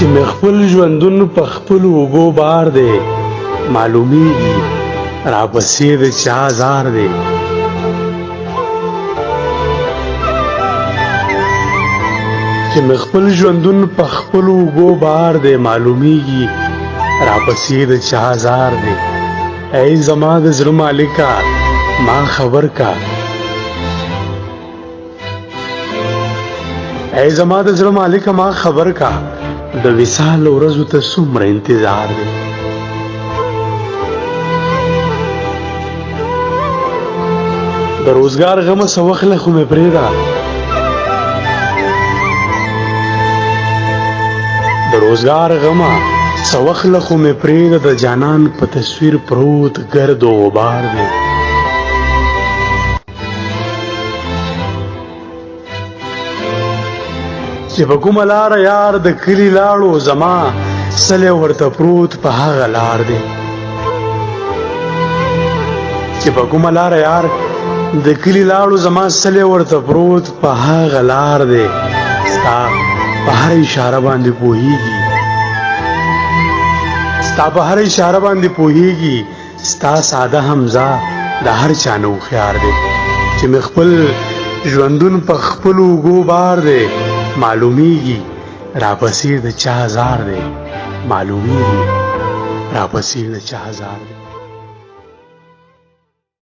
چې مې خپل ژوندون په خپلو اوږو بار دی معلومیږي راپسې د چا زار دی چې مې خپل ژوندون په خپلو اوږو بار دی معلومیږي راپسې د چا زار دی ای زما د زړه مالکه ما خبر کا ای زما د زړه مالکه ما خبر کا د وصال ورځو ته څومره انتظار دی د روزګار غمه څه وخت له خو مې پرېږده د روزګار غمه څه وخت له خو مې پرېږده د جانان په تصویر پروت ګرد و غبار دی چې په کومه لاره یار د کلي لاړو زما سلی ورته پروت په هغه لار دی چې په کومه لاره یار د کلي لاړو زما سلی ورته پروت په هغه لار دی ستا په هر اشاره باندې پوهیږي ستا په هر اشاره باندې پوهیږي ستا ساده حمزه د هر چا نه هوښیار دی چې مې خپل ژوندون په خپلو اوږو بار دی معلومیږي راپسې د چا زار دی معلومیږي راپسې د چا زار دی